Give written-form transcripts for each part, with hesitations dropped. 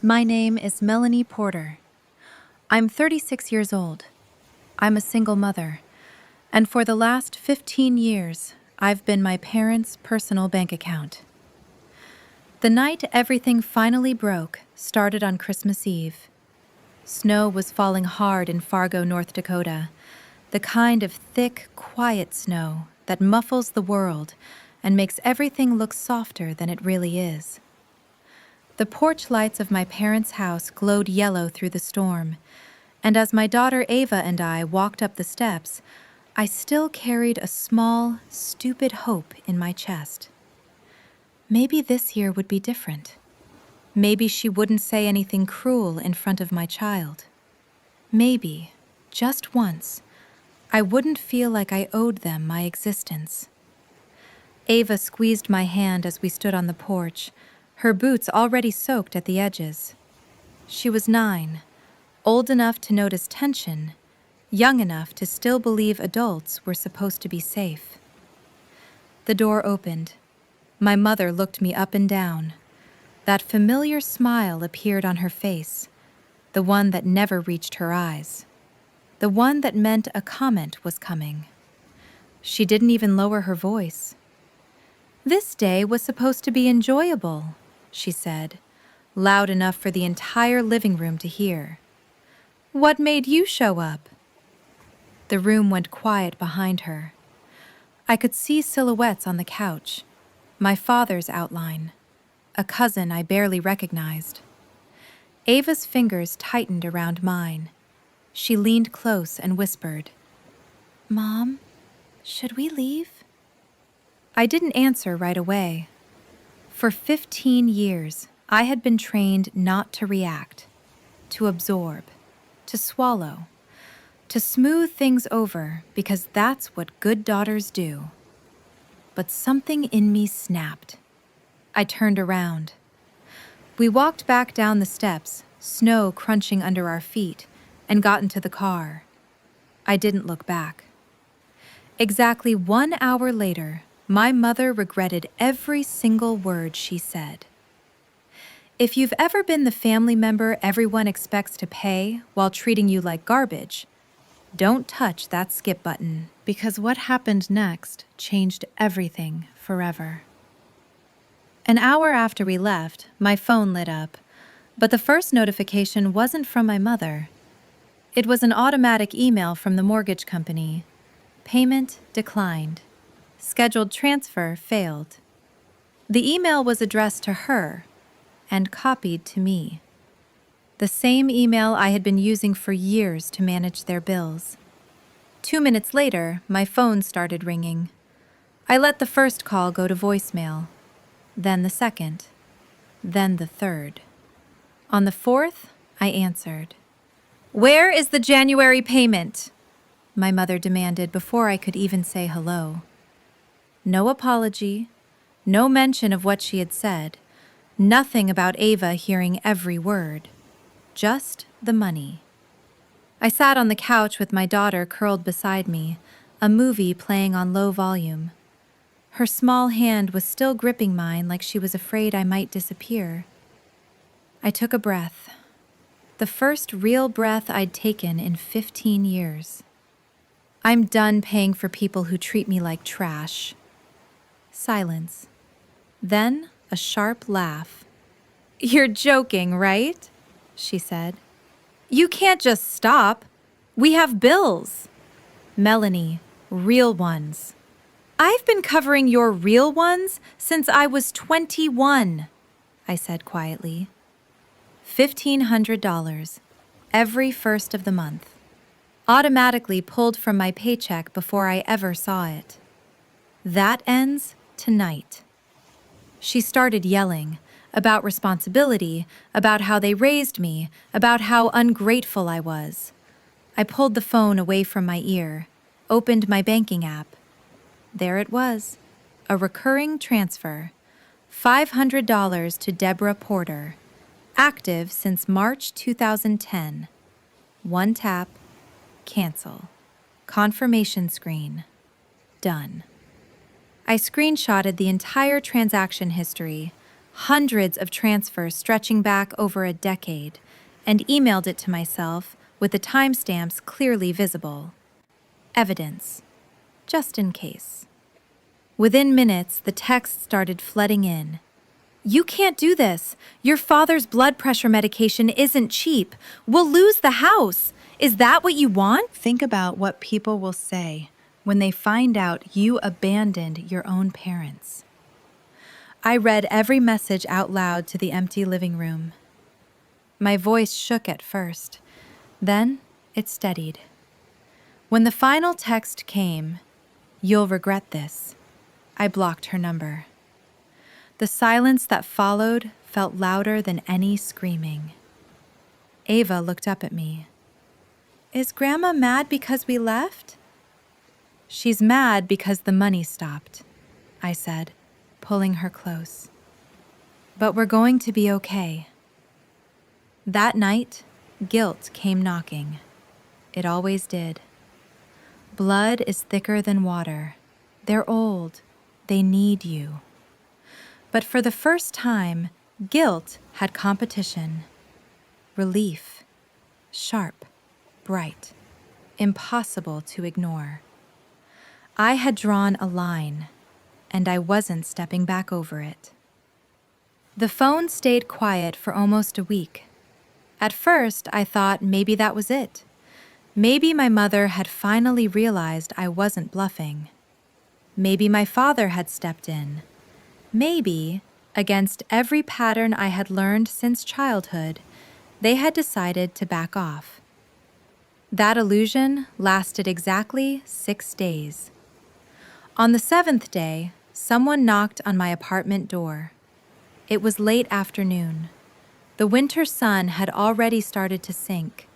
My name is Melanie Porter. I'm 36 years old. I'm a single mother, and for the last 15 years, I've been my parents' personal bank account. The night everything finally broke started on Christmas Eve. Snow was falling hard in Fargo, North Dakota, the kind of thick, quiet snow that muffles the world and makes everything look softer than it really is. The porch lights of my parents' house glowed yellow through the storm, and as my daughter Ava and I walked up the steps, I still carried a small, stupid hope in my chest. Maybe this year would be different. Maybe she wouldn't say anything cruel in front of my child. Maybe, just once, I wouldn't feel like I owed them my existence. Ava squeezed my hand as we stood on the porch, her boots already soaked at the edges. She was 9, old enough to notice tension, young enough to still believe adults were supposed to be safe. The door opened. My mother looked me up and down. That familiar smile appeared on her face, the one that never reached her eyes, the one that meant a comment was coming. She didn't even lower her voice. "This day was supposed to be enjoyable," she said, loud enough for the entire living room to hear. "What made you show up?" The room went quiet behind her. I could see silhouettes on the couch, my father's outline, a cousin I barely recognized. Ava's fingers tightened around mine. She leaned close and whispered, "Mom, should we leave?" I didn't answer right away. For 15 years, I had been trained not to react, to absorb, to swallow, to smooth things over because that's what good daughters do. But something in me snapped. I turned around. We walked back down the steps, snow crunching under our feet, and got into the car. I didn't look back. Exactly 1 hour later, my mother regretted every single word she said. If you've ever been the family member everyone expects to pay while treating you like garbage, don't touch that skip button, because what happened next changed everything forever. An hour after we left, my phone lit up, but the first notification wasn't from my mother. It was an automatic email from the mortgage company. Payment declined. Scheduled transfer failed. The email was addressed to her and copied to me. The same email I had been using for years to manage their bills. 2 minutes later, my phone started ringing. I let the first call go to voicemail, then the second, then the third. On the fourth, I answered. "Where is the January payment?" my mother demanded before I could even say hello. No apology, no mention of what she had said, nothing about Ava hearing every word, just the money. I sat on the couch with my daughter curled beside me, a movie playing on low volume. Her small hand was still gripping mine like she was afraid I might disappear. I took a breath, the first real breath I'd taken in 15 years. I'm done paying for people who treat me like trash. Silence. Then a sharp laugh. "You're joking, right?" she said. "You can't just stop. We have bills." "Melanie, real ones." "I've been covering your real ones since I was 21, I said quietly. $1,500, every first of the month, automatically pulled from my paycheck before I ever saw it. That ends tonight. She started yelling about responsibility, about how they raised me, about how ungrateful I was. I pulled the phone away from my ear, opened my banking app. There it was, a recurring transfer, $500 to Deborah Porter, active since March 2010. One tap, cancel. Confirmation screen. Done. I screenshotted the entire transaction history, hundreds of transfers stretching back over a decade, and emailed it to myself with the timestamps clearly visible. Evidence, just in case. Within minutes, the texts started flooding in. "You can't do this. Your father's blood pressure medication isn't cheap. We'll lose the house. Is that what you want?" Think about what people will say when they find out you abandoned your own parents. I read every message out loud to the empty living room. My voice shook at first. Then it steadied. When the final text came, "You'll regret this," I blocked her number. The silence that followed felt louder than any screaming. Ava looked up at me. "Is Grandma mad because we left?" "She's mad because the money stopped," I said, pulling her close. "But we're going to be okay." That night, guilt came knocking. It always did. Blood is thicker than water. They're old. They need you. But for the first time, guilt had competition. Relief. Sharp. Bright. Impossible to ignore. I had drawn a line, and I wasn't stepping back over it. The phone stayed quiet for almost a week. At first, I thought maybe that was it. Maybe my mother had finally realized I wasn't bluffing. Maybe my father had stepped in. Maybe, against every pattern I had learned since childhood, they had decided to back off. That illusion lasted exactly 6 days. On the 7th day, someone knocked on my apartment door. It was late afternoon. The winter sun had already started to sink,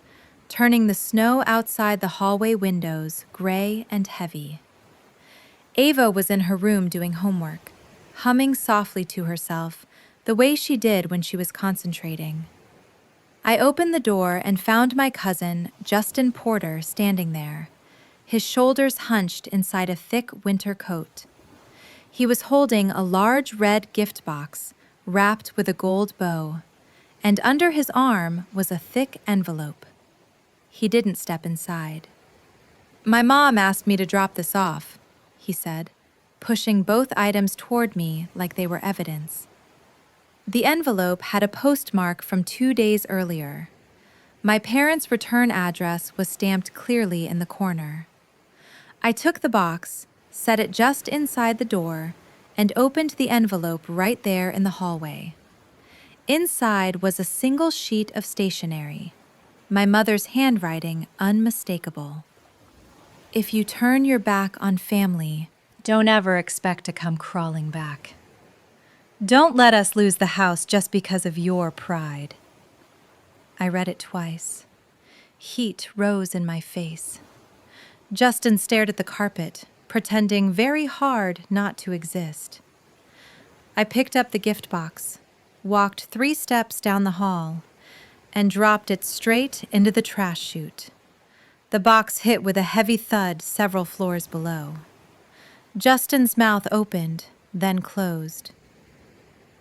turning the snow outside the hallway windows gray and heavy. Ava was in her room doing homework, humming softly to herself, the way she did when she was concentrating. I opened the door and found my cousin, Justin Porter, standing there, his shoulders hunched inside a thick winter coat. He was holding a large red gift box wrapped with a gold bow, and under his arm was a thick envelope. He didn't step inside. "My mom asked me to drop this off," he said, pushing both items toward me like they were evidence. The envelope had a postmark from 2 days earlier. My parents' return address was stamped clearly in the corner. I took the box, set it just inside the door, and opened the envelope right there in the hallway. Inside was a single sheet of stationery, my mother's handwriting unmistakable. "If you turn your back on family, don't ever expect to come crawling back. Don't let us lose the house just because of your pride." I read it twice. Heat rose in my face. Justin stared at the carpet, pretending very hard not to exist. I picked up the gift box, walked 3 steps down the hall, and dropped it straight into the trash chute. The box hit with a heavy thud several floors below. Justin's mouth opened, then closed.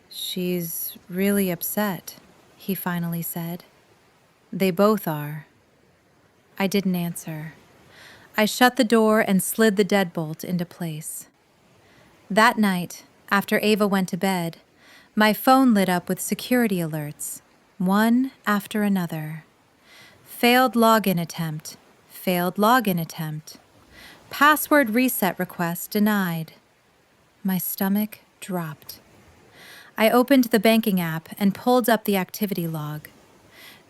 "She's really upset," he finally said. "They both are." I didn't answer. I shut the door and slid the deadbolt into place. That night, after Ava went to bed, my phone lit up with security alerts, one after another. Failed login attempt, failed login attempt. Password reset request denied. My stomach dropped. I opened the banking app and pulled up the activity log.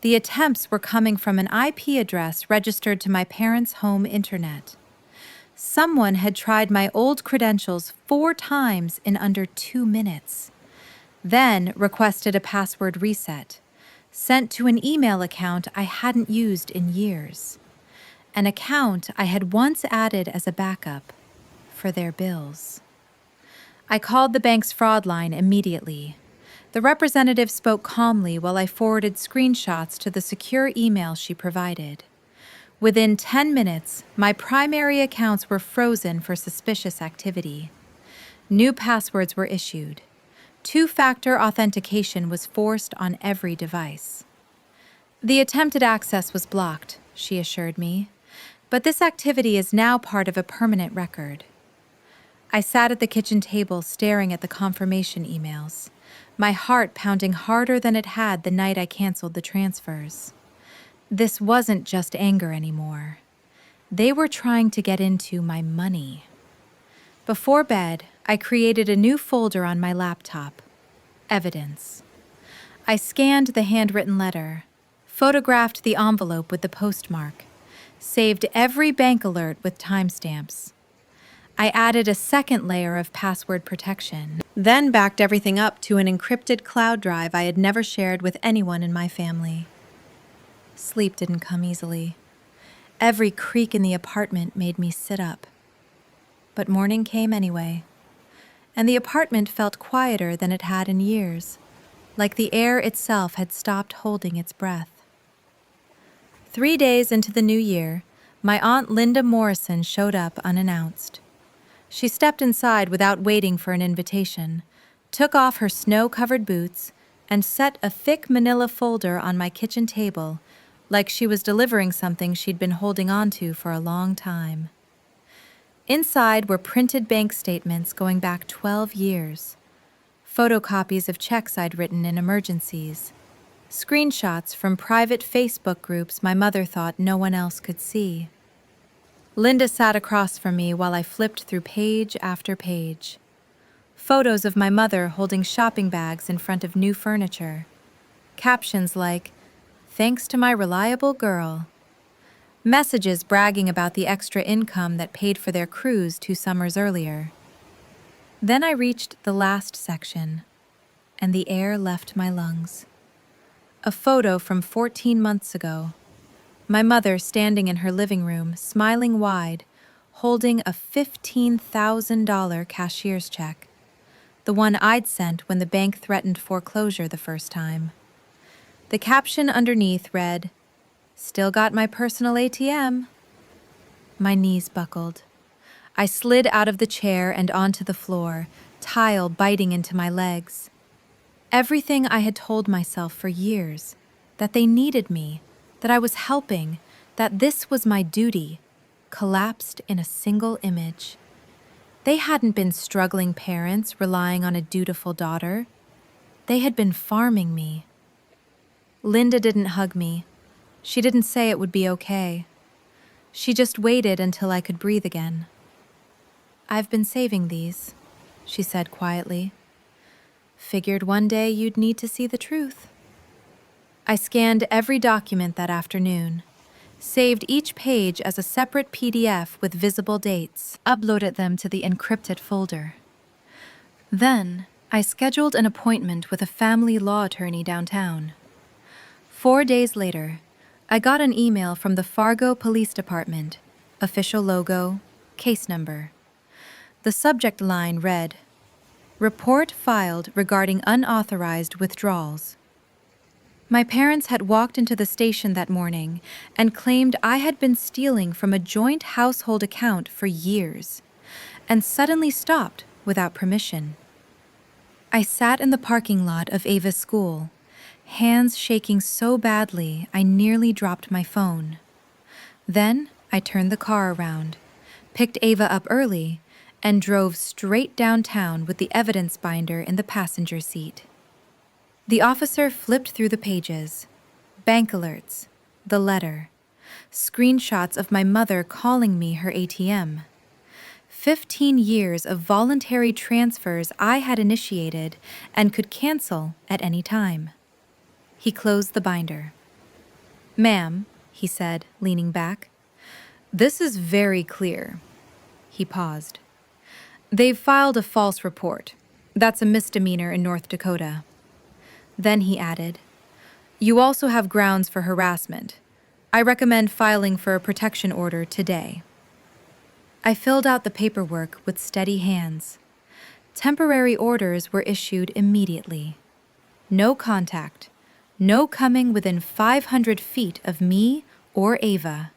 The attempts were coming from an IP address registered to my parents' home internet. Someone had tried my old credentials 4 times in under 2 minutes, then requested a password reset, sent to an email account I hadn't used in years, an account I had once added as a backup for their bills. I called the bank's fraud line immediately. The representative spoke calmly while I forwarded screenshots to the secure email she provided. Within 10 minutes, my primary accounts were frozen for suspicious activity. New passwords were issued. Two-factor authentication was forced on every device. The attempted access was blocked, she assured me, but this activity is now part of a permanent record. I sat at the kitchen table staring at the confirmation emails, my heart pounding harder than it had the night I canceled the transfers. This wasn't just anger anymore. They were trying to get into my money. Before bed, I created a new folder on my laptop, Evidence. I scanned the handwritten letter, photographed the envelope with the postmark, saved every bank alert with timestamps. I added a second layer of password protection, then backed everything up to an encrypted cloud drive I had never shared with anyone in my family. Sleep didn't come easily. Every creak in the apartment made me sit up. But morning came anyway, and the apartment felt quieter than it had in years, like the air itself had stopped holding its breath. 3 days into the new year, my Aunt Linda Morrison showed up unannounced. She stepped inside without waiting for an invitation, took off her snow-covered boots, and set a thick manila folder on my kitchen table like she was delivering something she'd been holding on to for a long time. Inside were printed bank statements going back 12 years, photocopies of checks I'd written in emergencies, screenshots from private Facebook groups my mother thought no one else could see. Linda sat across from me while I flipped through page after page. Photos of my mother holding shopping bags in front of new furniture. Captions like, "Thanks to my reliable girl." Messages bragging about the extra income that paid for their cruise 2 summers earlier. Then I reached the last section, and the air left my lungs. A photo from 14 months ago. My mother standing in her living room, smiling wide, holding a $15,000 cashier's check, the one I'd sent when the bank threatened foreclosure the first time. The caption underneath read, "Still got my personal ATM." My knees buckled. I slid out of the chair and onto the floor, tile biting into my legs. Everything I had told myself for years, that they needed me, that I was helping, that this was my duty, collapsed in a single image. They hadn't been struggling parents relying on a dutiful daughter. They had been farming me. Linda didn't hug me. She didn't say it would be okay. She just waited until I could breathe again. "I've been saving these," she said quietly. "Figured one day you'd need to see the truth." I scanned every document that afternoon, saved each page as a separate PDF with visible dates, uploaded them to the encrypted folder. Then, I scheduled an appointment with a family law attorney downtown. 4 days later, I got an email from the Fargo Police Department, official logo, case number. The subject line read, "Report filed regarding unauthorized withdrawals." My parents had walked into the station that morning and claimed I had been stealing from a joint household account for years, and suddenly stopped without permission. I sat in the parking lot of Ava's school, hands shaking so badly I nearly dropped my phone. Then I turned the car around, picked Ava up early, and drove straight downtown with the evidence binder in the passenger seat. The officer flipped through the pages. Bank alerts, the letter, screenshots of my mother calling me her ATM. 15 years of voluntary transfers I had initiated and could cancel at any time. He closed the binder. "Ma'am," he said, leaning back, "this is very clear." He paused. "They've filed a false report. That's a misdemeanor in North Dakota." Then he added, "You also have grounds for harassment. I recommend filing for a protection order today." I filled out the paperwork with steady hands. Temporary orders were issued immediately. No contact, no coming within 500 feet of me or Ava.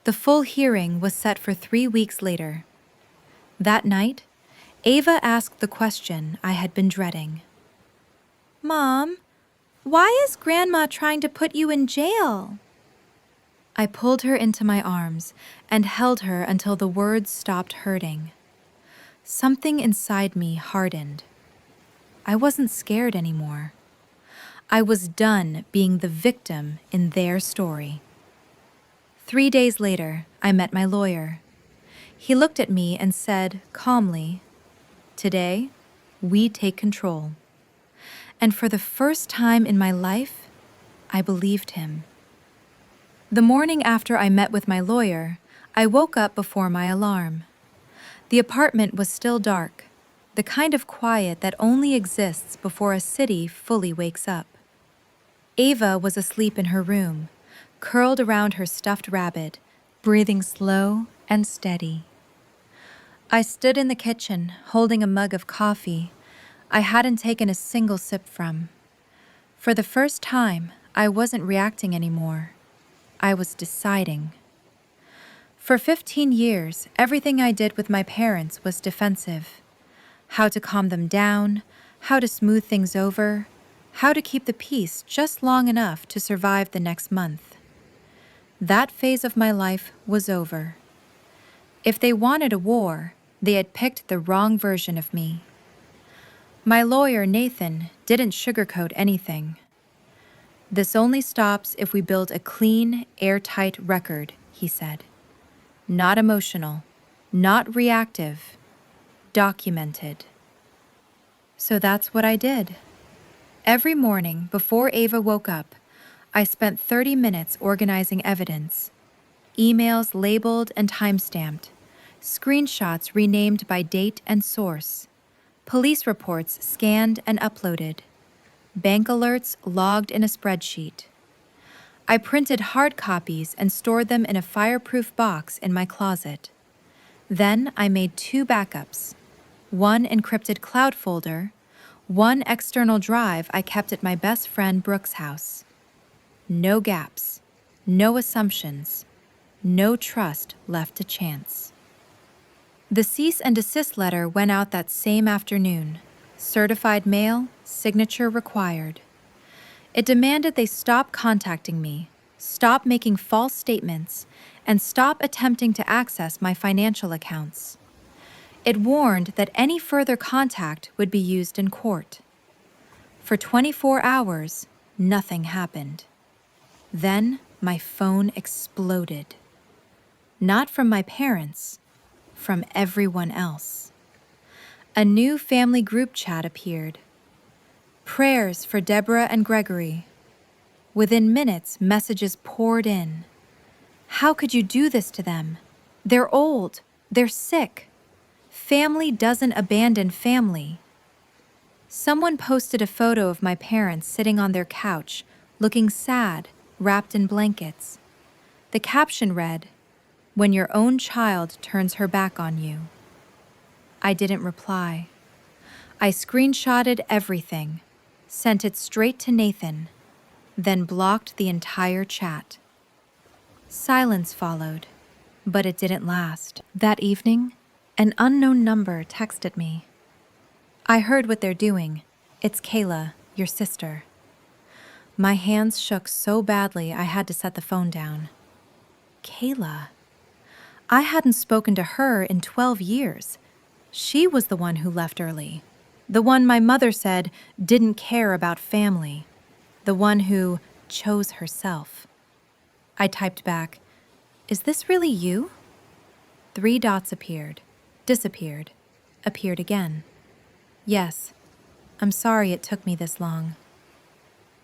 The full hearing was set for 3 weeks later. That night, Ava asked the question I had been dreading. "Mom, why is Grandma trying to put you in jail?" I pulled her into my arms and held her until the words stopped hurting. Something inside me hardened. I wasn't scared anymore. I was done being the victim in their story. 3 days later, I met my lawyer. He looked at me and said calmly, "Today, we take control." And for the first time in my life, I believed him. The morning after I met with my lawyer, I woke up before my alarm. The apartment was still dark, the kind of quiet that only exists before a city fully wakes up. Ava was asleep in her room, curled around her stuffed rabbit, breathing slow and steady. I stood in the kitchen, holding a mug of coffee I hadn't taken a single sip from. For the first time, I wasn't reacting anymore. I was deciding. For 15 years, everything I did with my parents was defensive. How to calm them down, how to smooth things over, how to keep the peace just long enough to survive the next month. That phase of my life was over. If they wanted a war, they had picked the wrong version of me. My lawyer, Nathan, didn't sugarcoat anything. "This only stops if we build a clean, airtight record," he said. "Not emotional, not reactive, documented." So that's what I did. Every morning before Ava woke up, I spent 30 minutes organizing evidence. Emails labeled and timestamped, screenshots renamed by date and source, police reports scanned and uploaded, bank alerts logged in a spreadsheet. I printed hard copies and stored them in a fireproof box in my closet. Then I made 2 backups, one encrypted cloud folder, one external drive I kept at my best friend Brooke's house. No gaps, no assumptions, no trust left to chance. The cease and desist letter went out that same afternoon. Certified mail, signature required. It demanded they stop contacting me, stop making false statements, and stop attempting to access my financial accounts. It warned that any further contact would be used in court. For 24 hours, nothing happened. Then my phone exploded. Not from my parents, from everyone else. A new family group chat appeared. Prayers for Deborah and Gregory. Within minutes, messages poured in. "How could you do this to them? They're old. They're sick. Family doesn't abandon family." Someone posted a photo of my parents sitting on their couch, looking sad, wrapped in blankets. The caption read, "When your own child turns her back on you." I didn't reply. I screenshotted everything, sent it straight to Nathan, then blocked the entire chat. Silence followed, but it didn't last. That evening, an unknown number texted me. "I heard what they're doing. It's Kayla, your sister." My hands shook so badly I had to set the phone down. Kayla. I hadn't spoken to her in 12 years. She was the one who left early. The one my mother said didn't care about family. The one who chose herself. I typed back, "Is this really you?" 3 dots appeared, disappeared, appeared again. "Yes, I'm sorry it took me this long."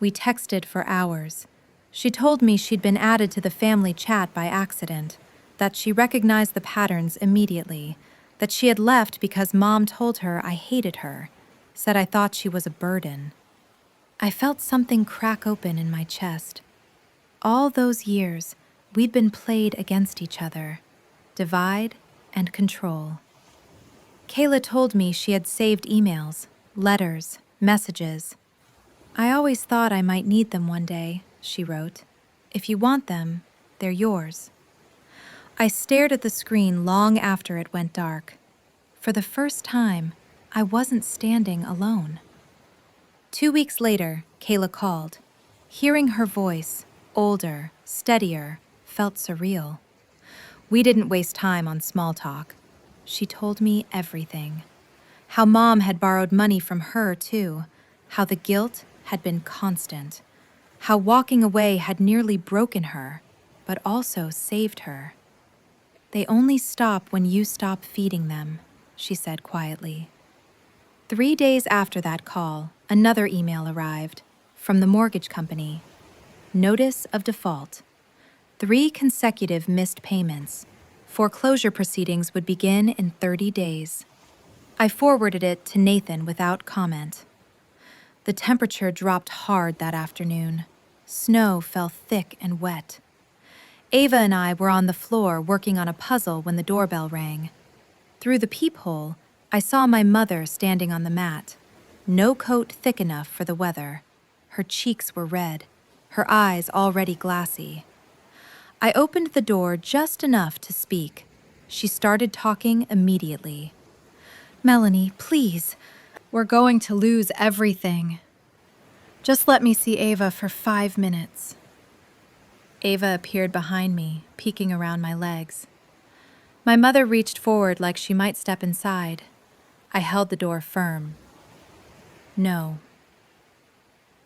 We texted for hours. She told me she'd been added to the family chat by accident, that she recognized the patterns immediately, that she had left because Mom told her I hated her, said I thought she was a burden. I felt something crack open in my chest. All those years, we'd been played against each other, divide and control. Kayla told me she had saved emails, letters, messages. "I always thought I might need them one day," she wrote. "If you want them, they're yours." I stared at the screen long after it went dark. For the first time, I wasn't standing alone. 2 weeks later, Kayla called. Hearing her voice, older, steadier, felt surreal. We didn't waste time on small talk. She told me everything. How Mom had borrowed money from her, too. How the guilt had been constant. How walking away had nearly broken her, but also saved her. They only stop when you stop feeding them, she said quietly. 3 days after that call, another email arrived from the mortgage company. Notice of default. 3 consecutive missed payments. Foreclosure proceedings would begin in 30 days. I forwarded it to Nathan without comment. The temperature dropped hard that afternoon. Snow fell thick and wet. Ava and I were on the floor working on a puzzle when the doorbell rang. Through the peephole, I saw my mother standing on the mat. No coat thick enough for the weather. Her cheeks were red, her eyes already glassy. I opened the door just enough to speak. She started talking immediately. "Melanie, please. We're going to lose everything. Just let me see Ava for 5 minutes." Ava appeared behind me, peeking around my legs. My mother reached forward like she might step inside. I held the door firm. "No."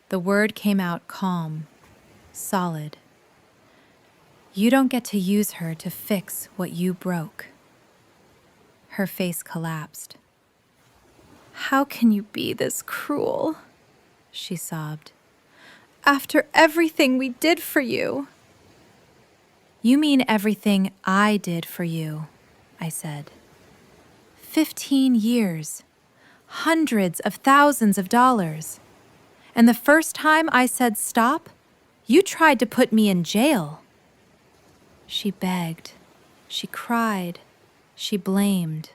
The word came out calm, solid. "You don't get to use her to fix what you broke." Her face collapsed. "How can you be this cruel?" she sobbed. "After everything we did for you." "You mean everything I did for you," I said. 15 years, hundreds of thousands of dollars. And the first time I said stop, you tried to put me in jail. She begged, she cried, she blamed.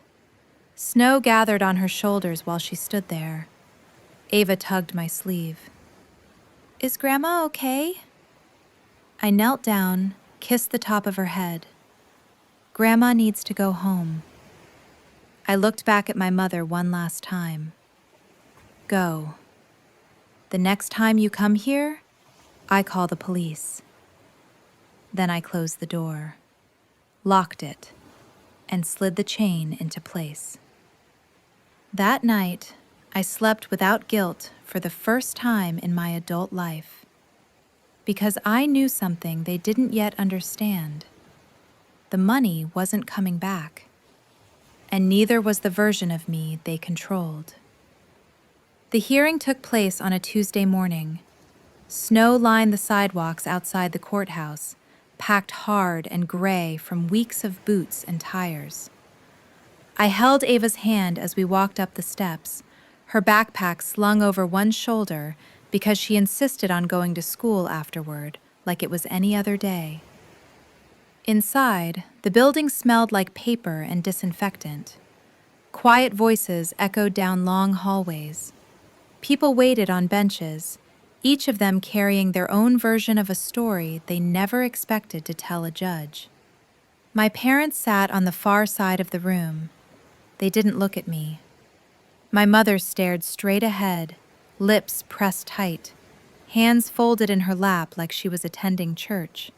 Snow gathered on her shoulders while she stood there. Ava tugged my sleeve. "Is Grandma okay?" I knelt down, kissed the top of her head. "Grandma needs to go home." I looked back at my mother one last time. "Go. The next time you come here, I call the police." Then I closed the door, locked it, and slid the chain into place. That night, I slept without guilt for the first time in my adult life, because I knew something they didn't yet understand. The money wasn't coming back, and neither was the version of me they controlled. The hearing took place on a Tuesday morning. Snow lined the sidewalks outside the courthouse, packed hard and gray from weeks of boots and tires. I held Ava's hand as we walked up the steps, her backpack slung over one shoulder because she insisted on going to school afterward, like it was any other day. Inside, the building smelled like paper and disinfectant. Quiet voices echoed down long hallways. People waited on benches, each of them carrying their own version of a story they never expected to tell a judge. My parents sat on the far side of the room. They didn't look at me. My mother stared straight ahead, lips pressed tight, hands folded in her lap like she was attending church.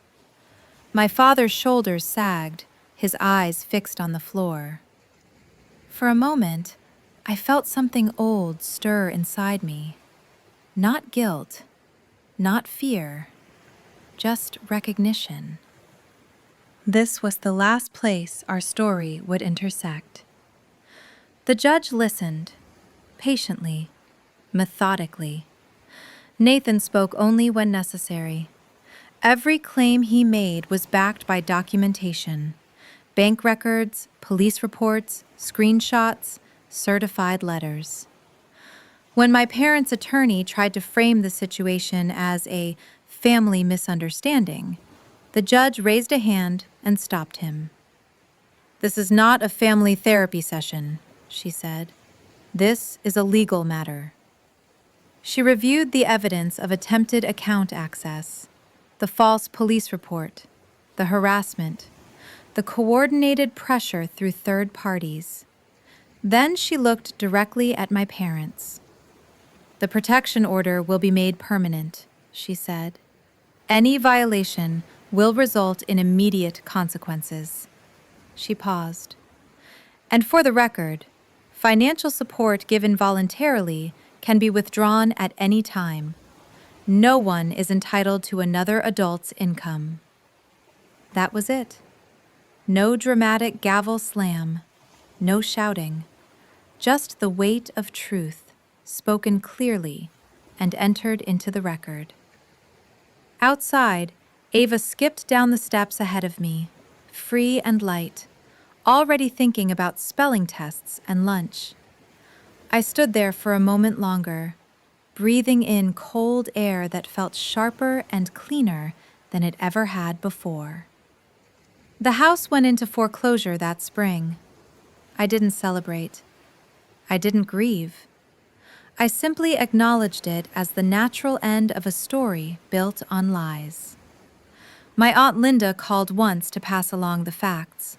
My father's shoulders sagged, his eyes fixed on the floor. For a moment, I felt something old stir inside me. Not guilt, not fear, just recognition. This was the last place our story would intersect. The judge listened, patiently, methodically. Nathan spoke only when necessary. Every claim he made was backed by documentation: bank records, police reports, screenshots, certified letters. When my parents' attorney tried to frame the situation as a family misunderstanding, the judge raised a hand and stopped him. "This is not a family therapy session," she said. "This is a legal matter." She reviewed the evidence of attempted account access, the false police report, the harassment, the coordinated pressure through third parties. Then she looked directly at my parents. "The protection order will be made permanent," she said. "Any violation will result in immediate consequences." She paused. "And for the record, financial support given voluntarily can be withdrawn at any time. No one is entitled to another adult's income." That was it. No dramatic gavel slam, no shouting, just the weight of truth, spoken clearly and entered into the record. Outside, Ava skipped down the steps ahead of me, free and light, already thinking about spelling tests and lunch. I stood there for a moment longer, breathing in cold air that felt sharper and cleaner than it ever had before. The house went into foreclosure that spring. I didn't celebrate. I didn't grieve. I simply acknowledged it as the natural end of a story built on lies. My Aunt Linda called once to pass along the facts.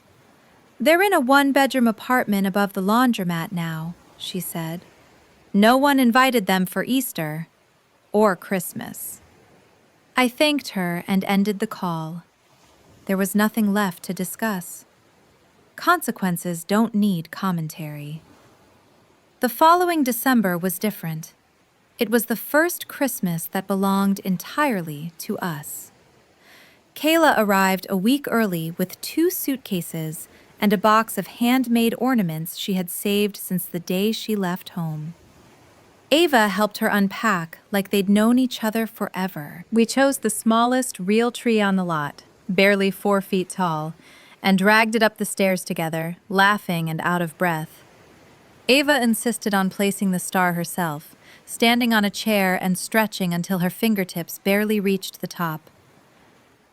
"They're in a one-bedroom apartment above the laundromat now," she said. "No one invited them for Easter or Christmas." I thanked her and ended the call. There was nothing left to discuss. Consequences don't need commentary. The following December was different. It was the first Christmas that belonged entirely to us. Kayla arrived a week early with 2 suitcases and a box of handmade ornaments she had saved since the day she left home. Ava helped her unpack like they'd known each other forever. We chose the smallest real tree on the lot, barely 4 feet tall, and dragged it up the stairs together, laughing and out of breath. Ava insisted on placing the star herself, standing on a chair and stretching until her fingertips barely reached the top.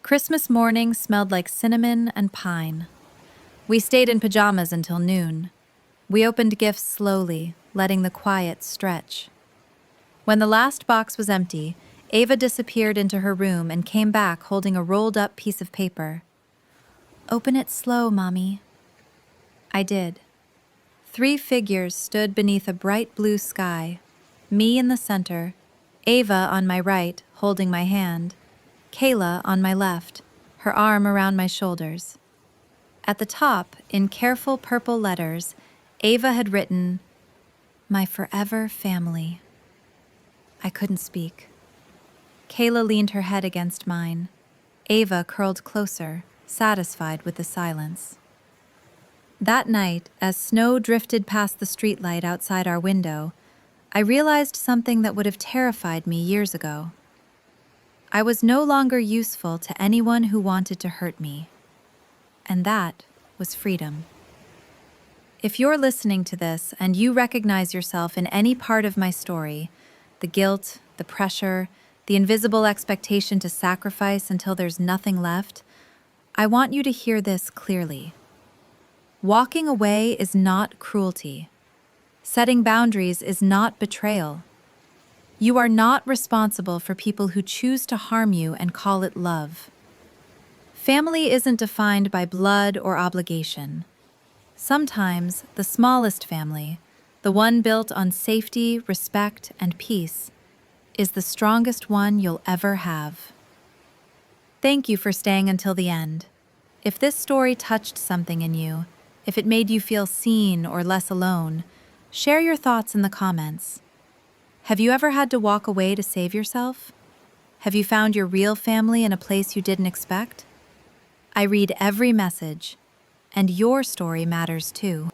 Christmas morning smelled like cinnamon and pine. We stayed in pajamas until noon. We opened gifts slowly, letting the quiet stretch. When the last box was empty, Ava disappeared into her room and came back holding a rolled-up piece of paper. "Open it slow, Mommy." I did. 3 figures stood beneath a bright blue sky, me in the center, Ava on my right, holding my hand, Kayla on my left, her arm around my shoulders. At the top, in careful purple letters, Ava had written, "My forever family." I couldn't speak. Kayla leaned her head against mine. Ava curled closer, satisfied with the silence. That night, as snow drifted past the streetlight outside our window, I realized something that would have terrified me years ago. I was no longer useful to anyone who wanted to hurt me. And that was freedom. If you're listening to this and you recognize yourself in any part of my story, the guilt, the pressure, the invisible expectation to sacrifice until there's nothing left, I want you to hear this clearly. Walking away is not cruelty. Setting boundaries is not betrayal. You are not responsible for people who choose to harm you and call it love. Family isn't defined by blood or obligation. Sometimes the smallest family, the one built on safety, respect, and peace, is the strongest one you'll ever have. Thank you for staying until the end. If this story touched something in you, if it made you feel seen or less alone, share your thoughts in the comments. Have you ever had to walk away to save yourself? Have you found your real family in a place you didn't expect? I read every message, and your story matters too.